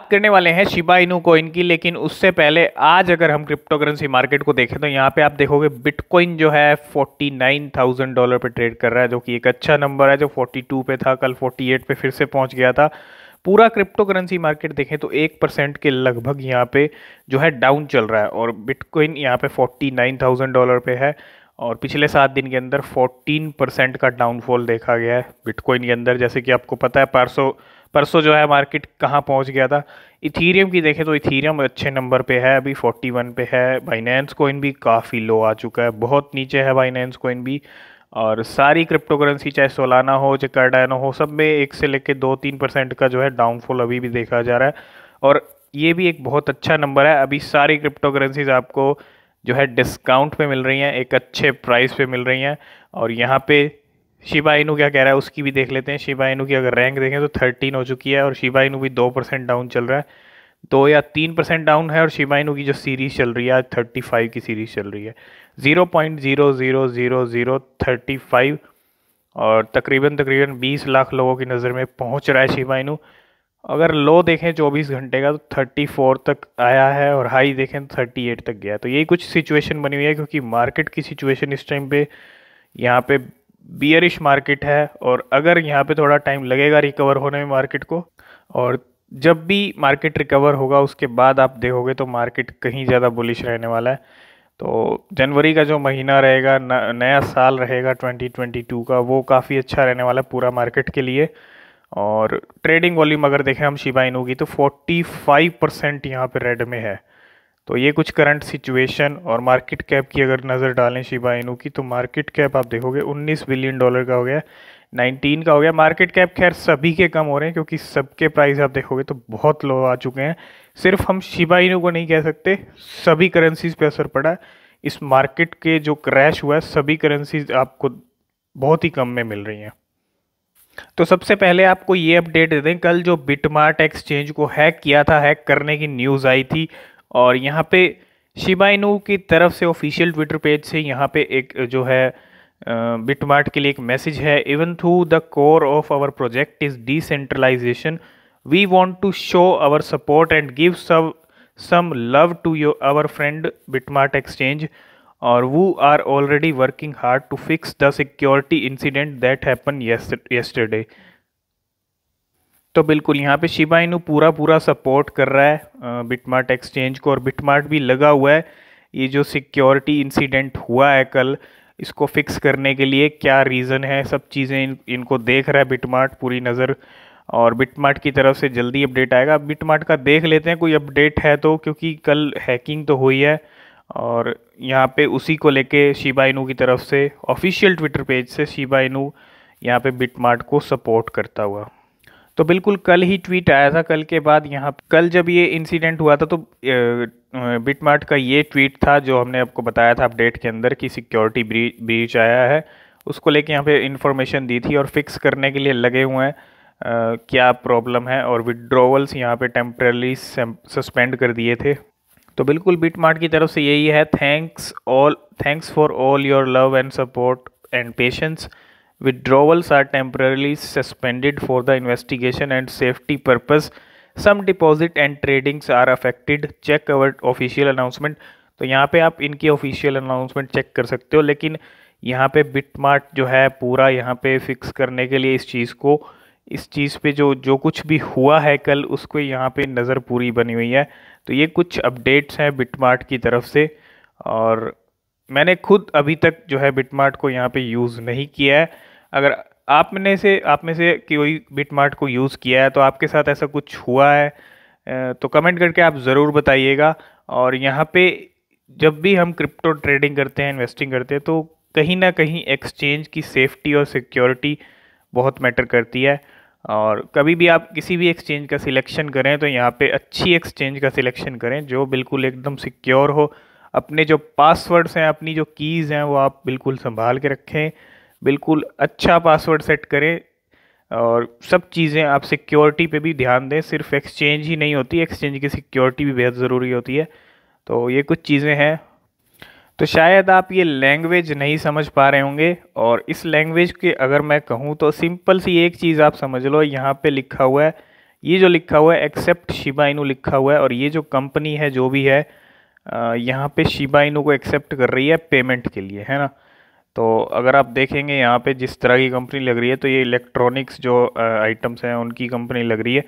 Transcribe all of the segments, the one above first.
बात करने वाले हैं शिबा इनू कॉइन की, लेकिन उससे पहले आज अगर हम क्रिप्टो करेंसी मार्केट को देखें तो यहाँ पे आप देखोगे बिटकॉइन जो है $49,000 पे ट्रेड कर रहा है, जो कि एक अच्छा नंबर है। जो 42 पे था, कल 48 पे फिर से पहुंच गया था। पूरा क्रिप्टो करेंसी मार्केट देखें तो 1% के लगभग यहाँ पे जो है डाउन चल रहा है, और बिटकॉइन यहाँ पे $49,000 पे है। और पिछले 7 दिन के अंदर 14% का डाउनफॉल देखा गया है बिटकॉइन के अंदर। जैसे कि आपको पता है परसों परसों जो है मार्केट कहाँ पहुँच गया था। इथीरियम की देखें तो इथीरियम अच्छे नंबर पे है, अभी 41 पे है। बाइनेंस कॉइन भी काफ़ी लो आ चुका है, बहुत नीचे है बाइनेंस कॉइन भी। और सारी क्रिप्टो करेंसी चाहे सोलाना हो चाहे कार्डानो हो, सब में 1 से लेकर 2-3% का जो है डाउनफॉल अभी भी देखा जा रहा है। और ये भी एक बहुत अच्छा नंबर है। अभी सारी क्रिप्टो करेंसीज आपको जो है डिस्काउंट पे मिल रही हैं, एक अच्छे प्राइस पे मिल रही हैं। और यहाँ पे शिबा इनू क्या कह रहा है उसकी भी देख लेते हैं। शिबा इनू की अगर रैंक देखें तो 13 हो चुकी है, और शिबा इनू भी 2% डाउन चल रहा है, 2 या 3% डाउन है। और शिबा इनू की जो सीरीज चल रही है आज 35 की सीरीज चल रही है, 0.00035, और तकरीबन 20 लाख लोगों की नज़र में पहुंच रहा है शिबा इनू। अगर लो देखें 24 घंटे का तो 34 तक आया है, और हाई देखें तो 38 तक गया। तो यही कुछ सिचुएशन बनी हुई है, क्योंकि मार्केट की सिचुएशन इस टाइम पे यहाँ पे बियरिश मार्केट है। और अगर यहाँ पे थोड़ा टाइम लगेगा रिकवर होने में मार्केट को, और जब भी मार्केट रिकवर होगा उसके बाद आप देखोगे तो मार्केट कहीं ज़्यादा बुलिश रहने वाला है। तो जनवरी का जो महीना रहेगा, नया साल रहेगा 2022 का, वो काफ़ी अच्छा रहने वाला है पूरा मार्केट के लिए। और ट्रेडिंग वॉल्यूम अगर देखें हम शिबा इनू की तो 45% यहाँ पे रेड में है। तो ये कुछ करंट सिचुएशन। और मार्केट कैप की अगर नज़र डालें शिबा इनू की, तो मार्केट कैप आप देखोगे $19 बिलियन का हो गया, 19 का हो गया। मार्केट कैप खैर सभी के कम हो रहे हैं, क्योंकि सबके प्राइस आप देखोगे तो बहुत लो आ चुके हैं। सिर्फ हम शिबा इनू को नहीं कह सकते, सभी करेंसीज पे असर पड़ा है। इस मार्केट के जो क्रैश हुआ है, सभी करेंसीज आपको बहुत ही कम में मिल रही हैं। तो सबसे पहले आपको ये अपडेट दे दें, कल जो बिटमार्ट एक्सचेंज को हैक किया था, हैक करने की न्यूज़ आई थी। और यहाँ पे शिबा इनू की तरफ से ऑफिशियल ट्विटर पेज से यहाँ पे एक जो है बिटमार्ट के लिए एक मैसेज है। Even through the core of our project is decentralization, we want to show our support and give some love to our friend Bitmart Exchange, or who are already working hard to fix the security incident that happened yesterday। तो बिल्कुल यहाँ पे Shiba Inu पूरा support कर रहा है BitMart exchange को, और बिटमार्ट भी लगा हुआ है ये जो सिक्योरिटी इंसिडेंट हुआ है कल, इसको फिक्स करने के लिए क्या रीज़न है, सब चीज़ें इनको देख रहा है बिटमार्ट पूरी नज़र। और बिटमार्ट की तरफ से जल्दी अपडेट आएगा। बिटमार्ट का देख लेते हैं कोई अपडेट है तो, क्योंकि कल हैकिंग तो हुई है। और यहाँ पे उसी को लेके शिबा इनू की तरफ से ऑफिशियल ट्विटर पेज से शिबा इनू यहाँ पे बिटमार्ट को सपोर्ट करता हुआ। तो बिल्कुल कल ही ट्वीट आया था। कल के बाद यहाँ कल जब ये इंसिडेंट हुआ था तो बिटमार्ट का ये ट्वीट था जो हमने आपको बताया था अपडेट के अंदर कि सिक्योरिटी ब्रीच आया है, उसको लेके यहाँ पे इंफॉर्मेशन दी थी और फिक्स करने के लिए लगे हुए हैं क्या प्रॉब्लम है। और विड्रॉवल्स यहाँ पे टेम्परली सस्पेंड कर दिए थे। तो बिल्कुल बिटमार्ट की तरफ से यही है, thanks for all your love and support and patience, withdrawals are temporarily suspended for the investigation and safety purpose, some deposit and tradings are affected, check our official announcement। तो यहाँ पे आप इनकी ऑफिशियल अनाउंसमेंट चेक कर सकते हो, लेकिन यहाँ पे बिटमार्ट जो है पूरा यहाँ पे फिक्स करने के लिए इस चीज़ पे जो कुछ भी हुआ है कल, उसको यहाँ पे नज़र पूरी बनी हुई है। तो ये कुछ अपडेट्स हैं बिटमार्ट की तरफ से। और मैंने खुद अभी तक जो है बिटमार्ट को यहाँ पे यूज़ नहीं किया है। अगर आप में से कोई बिटमार्ट को यूज़ किया है तो आपके साथ ऐसा कुछ हुआ है तो कमेंट करके आप ज़रूर बताइएगा। और यहाँ पे जब भी हम क्रिप्टो ट्रेडिंग करते हैं, इन्वेस्टिंग करते हैं, तो कहीं ना कहीं एक्सचेंज की सेफ्टी और सिक्योरिटी बहुत मैटर करती है। और कभी भी आप किसी भी एक्सचेंज का सिलेक्शन करें तो यहाँ पे अच्छी एक्सचेंज का सिलेक्शन करें जो बिल्कुल एकदम सिक्योर हो। अपने जो पासवर्ड्स हैं, अपनी जो कीज़ हैं, वो आप बिल्कुल संभाल के रखें, बिल्कुल अच्छा पासवर्ड सेट करें। और सब चीज़ें आप सिक्योरिटी पे भी ध्यान दें, सिर्फ एक्सचेंज ही नहीं होती, एक्सचेंज की सिक्योरिटी भी बेहद ज़रूरी होती है। तो ये कुछ चीज़ें हैं। तो शायद आप ये लैंग्वेज नहीं समझ पा रहे होंगे, और इस लैंग्वेज के अगर मैं कहूँ तो सिंपल सी एक चीज़ आप समझ लो, यहाँ पे लिखा हुआ है ये जो लिखा हुआ है एक्सेप्ट शिबा इनू लिखा हुआ है, और ये जो कंपनी है जो भी है यहाँ पे शिबा इनू को एक्सेप्ट कर रही है पेमेंट के लिए, है ना। तो अगर आप देखेंगे यहाँ पे जिस तरह की कंपनी लग रही है, तो ये इलेक्ट्रॉनिक्स जो आइटम्स हैं उनकी कंपनी लग रही है।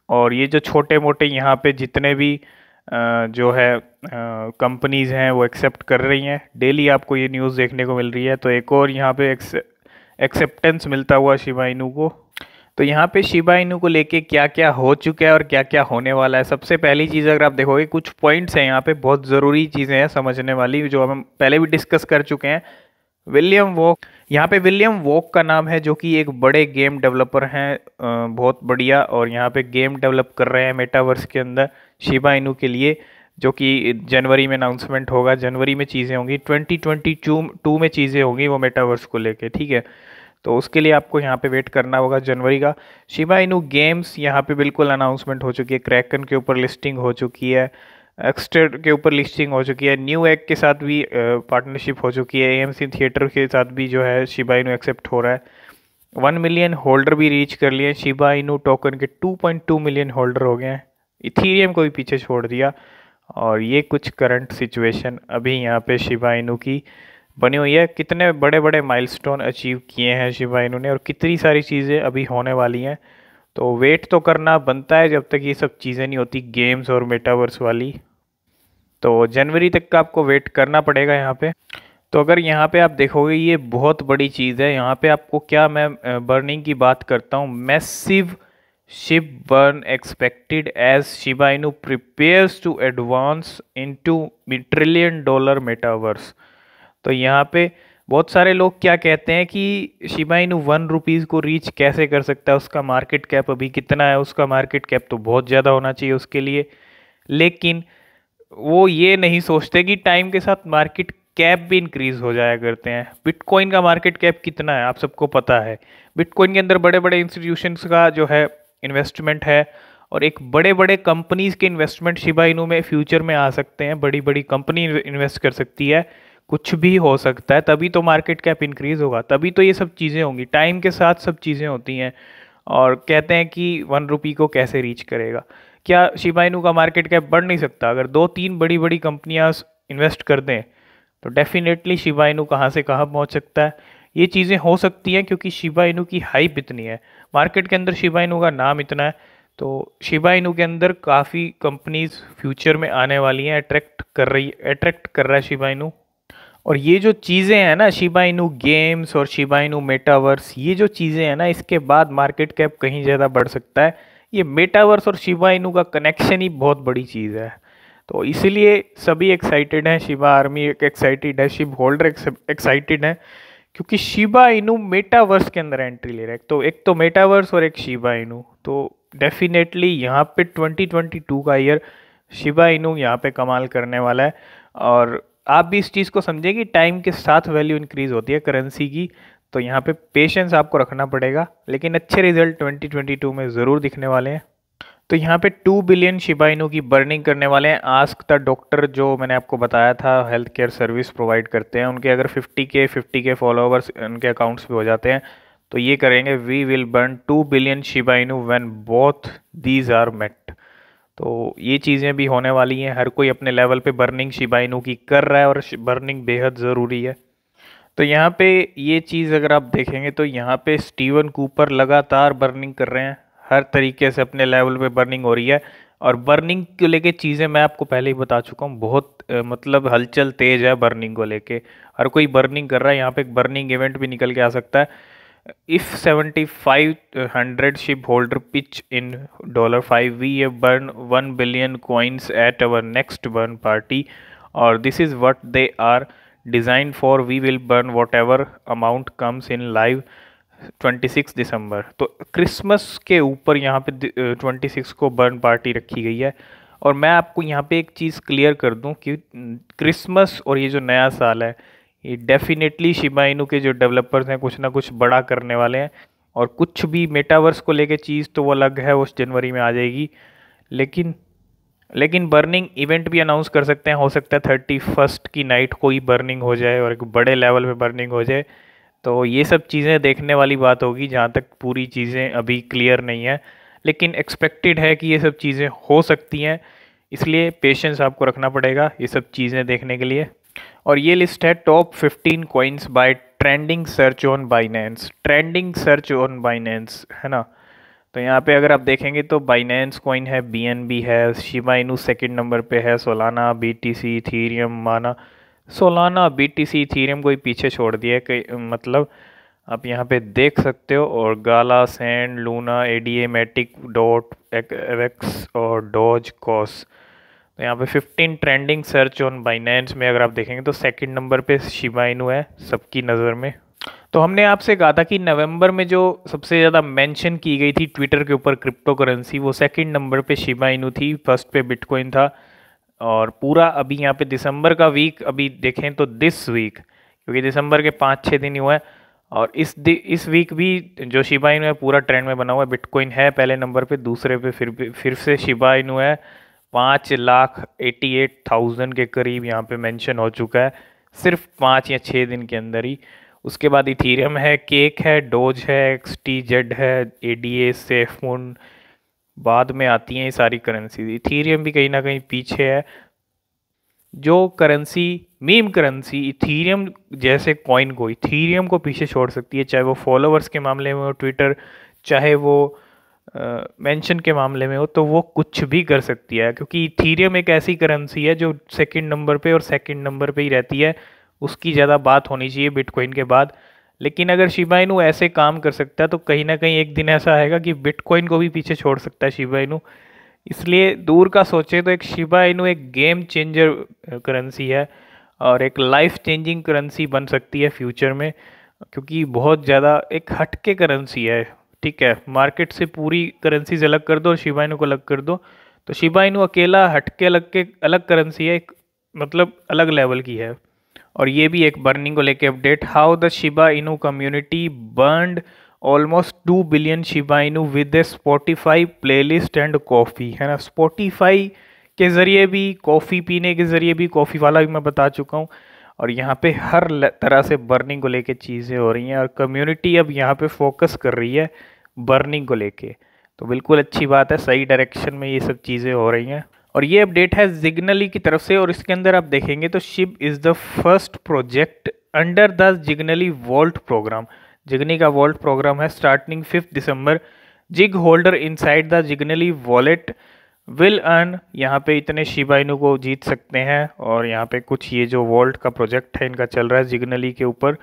और ये जो छोटे मोटे यहाँ पे जितने भी जो है कंपनीज़ हैं वो एक्सेप्ट कर रही हैं, डेली आपको ये न्यूज़ देखने को मिल रही है। तो एक और यहाँ पे एक्सेप्टेंस मिलता हुआ शिबा इनू को। तो यहाँ पे शिबा इनू को लेके क्या क्या हो चुका है और क्या क्या होने वाला है। सबसे पहली चीज़ अगर आप देखोगे, कुछ पॉइंट्स हैं यहाँ पे बहुत ज़रूरी चीज़ें हैं समझने वाली, जो हम पहले भी डिस्कस कर चुके हैं। विलियम वॉक, यहाँ पे विलियम वॉक का नाम है, जो कि एक बड़े गेम डेवलपर हैं, बहुत बढ़िया, और यहाँ पे गेम डेवलप कर रहे हैं मेटावर्स के अंदर शिबा इनू के लिए, जो कि जनवरी में अनाउंसमेंट होगा। जनवरी में चीज़ें होंगी, 2022 में चीज़ें होंगी वो मेटावर्स को लेके, ठीक है। तो उसके लिए आपको यहाँ पे वेट करना होगा जनवरी का। शिबा इनू गेम्स यहाँ पे बिल्कुल अनाउंसमेंट हो चुकी है, क्रैकन के ऊपर लिस्टिंग हो चुकी है, एक्स्टर के ऊपर लिस्टिंग हो चुकी है, न्यू एग के साथ भी पार्टनरशिप हो चुकी है, एएमसी थिएटर के साथ भी जो है शिबा इनू एक्सेप्ट हो रहा है। 1 मिलियन होल्डर भी रीच कर लिए शिबा इनू टोकन के, 2.2 मिलियन होल्डर हो गए हैं, इथीरियम को भी पीछे छोड़ दिया। और ये कुछ करंट सिचुएशन अभी यहाँ पे शिबा इनू की बनी हुई है। कितने बड़े बड़े माइलस्टोन अचीव किए हैं शिबा इनू ने, और कितनी सारी चीज़ें अभी होने वाली हैं। तो वेट तो करना बनता है जब तक ये सब चीज़ें नहीं होती गेम्स और मेटावर्स वाली। तो जनवरी तक का आपको वेट करना पड़ेगा यहाँ पे। तो अगर यहाँ पे आप देखोगे, ये बहुत बड़ी चीज़ है। यहाँ पे आपको क्या, मैं बर्निंग की बात करता हूँ, massive ship burn expected as Shiba Inu prepares to advance into $1 trillion metaverse. तो यहाँ पे बहुत सारे लोग क्या कहते हैं कि शिबा इनू 1 रुपीज़ को रीच कैसे कर सकता है, उसका मार्केट कैप अभी कितना है, उसका मार्केट कैप तो बहुत ज़्यादा होना चाहिए उसके लिए। लेकिन वो ये नहीं सोचते कि टाइम के साथ मार्केट कैप भी इंक्रीज हो जाया करते हैं। बिटकॉइन का मार्केट कैप कितना है आप सबको पता है। बिटकॉइन के अंदर बड़े बड़े इंस्टीट्यूशंस का जो है इन्वेस्टमेंट है, और एक बड़े बड़े कंपनीज के इन्वेस्टमेंट शिबा इनू में फ्यूचर में आ सकते हैं। बड़ी बड़ी कंपनी इन्वेस्ट कर सकती है, कुछ भी हो सकता है, तभी तो मार्केट कैप इंक्रीज होगा, तभी तो ये सब चीज़ें होंगी। टाइम के साथ सब चीज़ें होती हैं। और कहते हैं कि 1 रुपये को कैसे रीच करेगा, क्या शिबा इनू का मार्केट कैप बढ़ नहीं सकता? अगर 2-3 बड़ी बड़ी कंपनियां इन्वेस्ट कर दें तो डेफिनेटली शिबा इनू कहाँ से कहाँ पहुँच सकता है। ये चीज़ें हो सकती हैं क्योंकि शिबा इनू की हाइप इतनी है, मार्केट के अंदर शिबा इनू का नाम इतना है। तो शिबा इनू के अंदर काफ़ी कंपनीज फ्यूचर में आने वाली हैं, अट्रैक्ट कर रहा है शिबा इनू। और ये जो चीज़ें हैं ना, शिबा इनू गेम्स और शिबा इनू मेटावर्स, ये जो चीज़ें हैं ना, इसके बाद मार्केट कैप कहीं ज़्यादा बढ़ सकता है। ये मेटावर्स और शिबा इनू का कनेक्शन ही बहुत बड़ी चीज़ है। तो इसीलिए सभी एक्साइटेड हैं, शिबा आर्मी एक्साइटेड है, शिब होल्डर एक्साइटेड है, क्योंकि शिबा इनू मेटावर्स के अंदर एंट्री ले रहा है। तो एक तो मेटावर्स और एक शिबा इनू, तो डेफिनेटली यहाँ पे 2022 का ईयर शिबा इनू यहाँ पे कमाल करने वाला है। और आप भी इस चीज़ को समझें कि टाइम के साथ वैल्यू इंक्रीज होती है करेंसी की। तो यहाँ पे पेशेंस आपको रखना पड़ेगा, लेकिन अच्छे रिजल्ट 2022 में ज़रूर दिखने वाले हैं। तो यहाँ पे 2 बिलियन शिबा इनू की बर्निंग करने वाले हैं। आस्क द डॉक्टर, जो मैंने आपको बताया था, हेल्थ केयर सर्विस प्रोवाइड करते हैं, उनके अगर 50K फॉलोवर्स उनके अकाउंट्स पे हो जाते हैं तो ये करेंगे, we will burn 2 billion Shiba Inu when both these are met. तो ये चीज़ें भी होने वाली हैं। हर कोई अपने लेवल पे बर्निंग शिबा इनू की कर रहा है, और बर्निंग बेहद ज़रूरी है। तो यहाँ पे ये चीज़ अगर आप देखेंगे तो यहाँ पे स्टीवन कूपर लगातार बर्निंग कर रहे हैं, हर तरीके से अपने लेवल पे बर्निंग हो रही है। और बर्निंग को लेके चीज़ें मैं आपको पहले ही बता चुका हूँ, बहुत मतलब हलचल तेज है बर्निंग को लेके। हर कोई बर्निंग कर रहा है, यहाँ पे एक बर्निंग इवेंट भी निकल के आ सकता है। If 7500 SHIB holder pitch in $5, we have burn 1 billion coins at our next burn party, और this is what they are design for, we will burn whatever amount comes in live 26 दिसंबर। तो Christmas के ऊपर यहाँ पे 26 को burn party रखी गई है। और मैं आपको यहाँ पे एक चीज़ क्लियर कर दूँ कि क्रिसमस और ये जो नया साल है, ये डेफिनेटली शिबा इनू के जो डेवलपर्स हैं कुछ ना कुछ बड़ा करने वाले हैं। और कुछ भी मेटावर्स को लेके चीज़ तो वो अलग है, वो जनवरी में आ जाएगी। लेकिन बर्निंग इवेंट भी अनाउंस कर सकते हैं। हो सकता है 31 की नाइट कोई बर्निंग हो जाए और एक बड़े लेवल पे बर्निंग हो जाए। तो ये सब चीज़ें देखने वाली बात होगी, जहाँ तक पूरी चीज़ें अभी क्लियर नहीं है। लेकिन एक्सपेक्टेड है कि ये सब चीज़ें हो सकती हैं, इसलिए पेशेंस आपको रखना पड़ेगा ये सब चीज़ें देखने के लिए। और ये लिस्ट है top 15 coins by trending search on Binance, trending search on Binance है ना। तो यहाँ पे अगर आप देखेंगे तो बाइनेंस कॉइन है, बीएनबी है, शिबा इनू सेकंड नंबर पे है, Solana, BTC, Ethereum, MANA. Solana, BTC, Ethereum को ही पीछे छोड़ दिया है मतलब आप यहाँ पे देख सकते हो। और Gala, Sand, Luna, ADA, Matic, Dot, Avax और डॉज, कॉस। तो यहाँ पे 15 ट्रेंडिंग सर्च ऑन बाइनेंस में अगर आप देखेंगे तो सेकंड नंबर पे शिबा इनू है सबकी नज़र में। तो हमने आपसे कहा था कि नवंबर में जो सबसे ज़्यादा मेंशन की गई थी ट्विटर के ऊपर क्रिप्टो करेंसी, वो सेकंड नंबर पे शिबा इनू थी, फर्स्ट पे बिटकॉइन था। और पूरा अभी यहाँ पे दिसंबर का वीक अभी देखें तो दिस वीक, क्योंकि दिसंबर के 5-6 दिन ही हुआ है, और इस वीक भी जो शिबा इनू है पूरा ट्रेंड में बना हुआ है। बिटकॉइन है पहले नंबर पे, दूसरे पे फिर से शिबा इनू है 5,88,000 के करीब यहाँ पे मेंशन हो चुका है सिर्फ 5 या 6 दिन के अंदर ही। उसके बाद इथीरियम है, केक है, डोज है, XTZ है, एडीए, सेफमून, बाद में आती हैं ये सारी करेंसी। इथीरियम भी कहीं ना कहीं पीछे है। जो करेंसी, मीम करेंसी इथीरियम जैसे कॉइन को, इथीरियम को पीछे छोड़ सकती है, चाहे वो फॉलोअर्स के मामले में हो ट्विटर, चाहे वो मेंशन के मामले में हो, तो वो कुछ भी कर सकती है, क्योंकि इथीरियम एक ऐसी करेंसी है जो सेकंड नंबर पे और सेकंड नंबर पे ही रहती है, उसकी ज़्यादा बात होनी चाहिए बिटकॉइन के बाद। लेकिन अगर शिबा इनू ऐसे काम कर सकता है तो कहीं ना कहीं एक दिन ऐसा आएगा कि बिटकॉइन को भी पीछे छोड़ सकता है शिबा इनू। इसलिए दूर का सोचे तो एक शिबा इनू एक गेम चेंजर करेंसी है और एक लाइफ चेंजिंग करेंसी बन सकती है फ्यूचर में, क्योंकि बहुत ज़्यादा एक हटके करेंसी है। ठीक है, मार्केट से पूरी करेंसीज अलग कर दो और शिबा इनू को अलग कर दो, तो शिबा इनू अकेला हटके अलग करेंसी है, एक मतलब अलग लेवल की है। और ये भी एक बर्निंग को लेके update, how the Shiba Inu community burned almost 2 billion Shiba इनू with A Spotify playlist and coffee, है ना। स्पॉटिफाई के ज़रिए भी, कॉफ़ी पीने के ज़रिए भी, कॉफ़ी वाला भी मैं बता चुका हूँ, और यहाँ पे हर तरह से बर्निंग को लेके चीज़ें हो रही हैं और कम्युनिटी अब यहाँ पे फोकस कर रही है बर्निंग को लेके। तो बिल्कुल अच्छी बात है, सही डायरेक्शन में ये सब चीज़ें हो रही हैं। और ये अपडेट है जिग्नली की तरफ से, और इसके अंदर आप देखेंगे तो SHIB is the first project under the Zignaly vault program. Zignaly का वॉल्ट प्रोग्राम है स्टार्टिंग 5 दिसंबर। जिग holder inside the Zignaly wallet will earn, यहाँ पे इतने शिबा इनू को जीत सकते हैं। और यहाँ पे कुछ ये जो वॉल्ट का प्रोजेक्ट है इनका चल रहा है जिग्नली के ऊपर,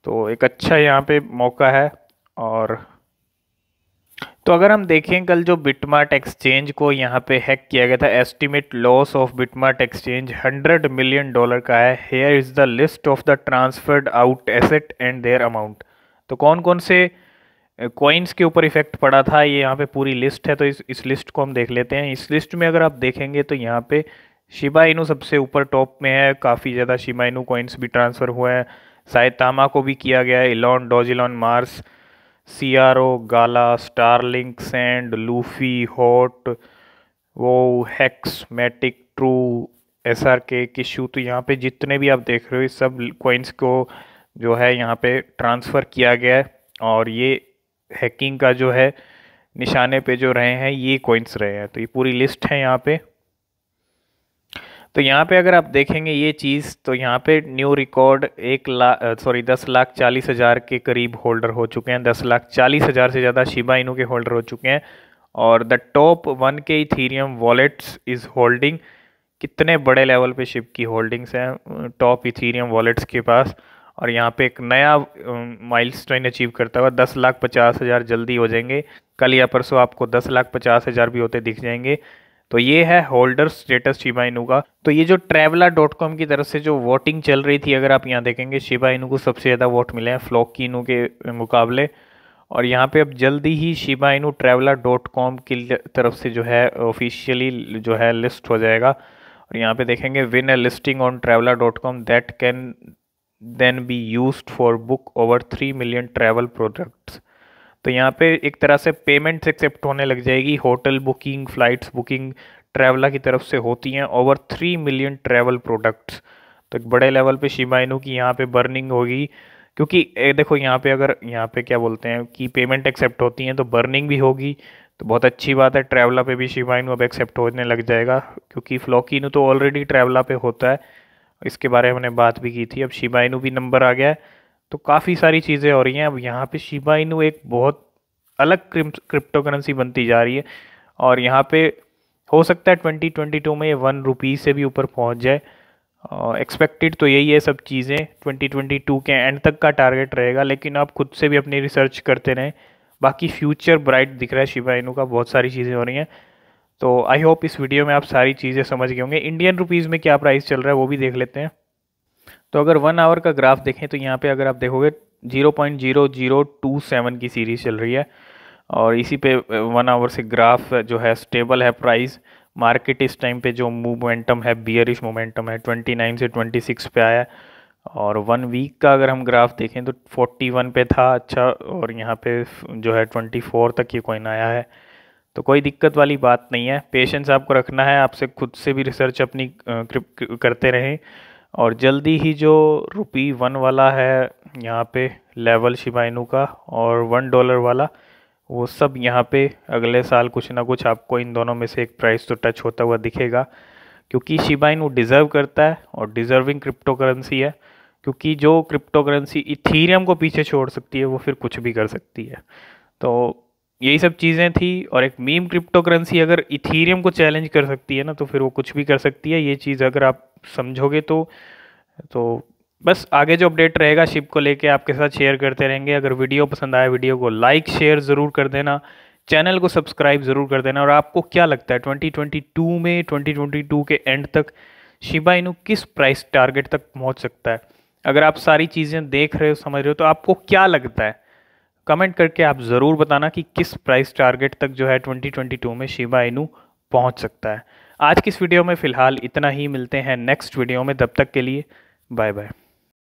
तो एक अच्छा यहाँ पे मौका है। और तो अगर हम देखें कल जो बिटमार्ट एक्सचेंज को यहाँ पे हैक किया गया था, estimate loss of BitMart exchange $100 million का है। Here is the list of the transferred out asset and their amount. तो कौन कौन से कॉइन्स के ऊपर इफेक्ट पड़ा था, ये यहाँ पे पूरी लिस्ट है, तो इस लिस्ट को हम देख लेते हैं। इस लिस्ट में अगर आप देखेंगे तो यहाँ पे शिबा इनू सबसे ऊपर टॉप में है, काफ़ी ज़्यादा शिबा इनू कॉइन्स भी ट्रांसफ़र हुए हैं। साइतामा को भी किया गया है, Elon, Doge Elon, Mars, CRO, Gala, Starlink, SAND, Luffy, HOT, वो HEX, MATIC, TRU, SRK, Kishu. तो यहाँ पे जितने भी आप देख रहे हो इस सब कॉइन्स को जो है यहाँ पे ट्रांसफ़र किया गया है, और ये हैकिंग का जो है निशाने पे जो रहे हैं ये कॉइन्स रहे हैं। तो ये पूरी लिस्ट है यहाँ पे। तो यहाँ पे अगर आप देखेंगे ये चीज़, तो यहाँ पे न्यू रिकॉर्ड 10,40,000 के करीब होल्डर हो चुके हैं, 10,40,000 से ज़्यादा शिबा इनू के होल्डर हो चुके हैं। और the top 1K Ethereum wallets is holding, कितने बड़े लेवल पे शिप की होल्डिंग्स हैं टॉप इथीरियम वॉलेट्स के पास। और यहाँ पे एक नया माइलस्टोन अचीव करता हुआ 10,50,000 जल्दी हो जाएंगे, कल या परसों आपको 10,50,000 भी होते दिख जाएंगे। तो ये है होल्डर स्टेटस शिबा इनू का। तो ये जो Traveler.com की तरफ से जो वोटिंग चल रही थी, अगर आप यहाँ देखेंगे शिबा इनू को सबसे ज़्यादा वोट मिले हैं फ्लॉक की इनू के मुकाबले। और यहाँ पे अब जल्दी ही शिबा इनू Traveler.com की तरफ से जो है ऑफिशियली जो है लिस्ट हो जाएगा। और यहाँ पे देखेंगे win a listing on Traveler.com that can then be used for book over 3 million travel products. तो यहाँ पे एक तरह से पेमेंट्स एक्सेप्ट होने लग जाएगी, hotel booking, flights booking traveller की तरफ से होती हैं ओवर 3 मिलियन ट्रैवल प्रोडक्ट्स। तो एक बड़े लेवल पे शिबा इनू की यहाँ पे बर्निंग होगी, क्योंकि देखो यहाँ पे अगर यहाँ पे क्या बोलते हैं कि पेमेंट एक्सेप्ट होती हैं तो बर्निंग भी होगी। तो बहुत अच्छी बात है, ट्रैवला पे भी शिबा इनू अब एक्सेप्ट होने लग जाएगा, क्योंकि फ्लॉकी इनू तो ऑलरेडी ट्रैवला पे होता है, इसके बारे में हमने बात भी की थी। अब शिबा इनू भी नंबर आ गया है, तो काफ़ी सारी चीज़ें हो रही हैं। अब यहाँ पे शिबा इनू एक बहुत अलग क्रिप्टो करेंसी बनती जा रही है, और यहाँ पे हो सकता है 2022 में ये 1 रुपीज़ से भी ऊपर पहुँच जाए। एक्सपेक्टेड तो यही है सब चीज़ें, 2022 के एंड तक का टारगेट रहेगा, लेकिन आप खुद से भी अपनी रिसर्च करते रहें। बाकी फ्यूचर ब्राइट दिख रहा है शिबा इनू का, बहुत सारी चीज़ें हो रही हैं। तो आई होप इस वीडियो में आप सारी चीज़ें समझ गए होंगे। इंडियन रुपीज़ में क्या प्राइस चल रहा है वो भी देख लेते हैं। तो अगर 1 आवर का ग्राफ देखें तो यहाँ पे अगर आप देखोगे 0.0027 की सीरीज चल रही है, और इसी पे 1 आवर से ग्राफ जो है स्टेबल है प्राइस। मार्केट इस टाइम पे जो मोमेंटम है, बियरिश मोमेंटम है, 29 से 26 पे आया है। और 1 वीक का अगर हम ग्राफ देखें तो 41 पे था, अच्छा, और यहाँ पे जो है 24 तक ये कॉइन आया है। तो कोई दिक्कत वाली बात नहीं है, पेशेंस आपको रखना है, आपसे खुद से भी रिसर्च अपनी करते रहें। और जल्दी ही जो ₹1 वाला है यहाँ पे लेवल शिबा इनू का, और $1 वाला, वो सब यहाँ पे अगले साल कुछ ना कुछ आपको इन दोनों में से एक प्राइस तो टच होता हुआ दिखेगा, क्योंकि शिबा इनू डिज़र्व करता है और डिज़र्विंग क्रिप्टो करेंसी है। क्योंकि जो क्रिप्टो करेंसी इथीरियम को पीछे छोड़ सकती है वो फिर कुछ भी कर सकती है। तो यही सब चीज़ें थी, और एक मीम क्रिप्टो करेंसी अगर इथीरियम को चैलेंज कर सकती है ना, तो फिर वो कुछ भी कर सकती है। ये चीज़ अगर आप समझोगे तो बस आगे जो अपडेट रहेगा शिप को लेके आपके साथ शेयर करते रहेंगे। अगर वीडियो पसंद आया, वीडियो को लाइक शेयर ज़रूर कर देना, चैनल को सब्सक्राइब ज़रूर कर देना। और आपको क्या लगता है 2022 में, 2022 के एंड तक शिबा इनू किस प्राइस टारगेट तक पहुंच सकता है? अगर आप सारी चीज़ें देख रहे हो, समझ रहे हो, तो आपको क्या लगता है? कमेंट करके आप ज़रूर बताना कि किस प्राइस टारगेट तक जो है 2022 में शिबा इनू पहुंच सकता है। आज की इस वीडियो में फ़िलहाल इतना ही, मिलते हैं नेक्स्ट वीडियो में, तब तक के लिए बाय बाय।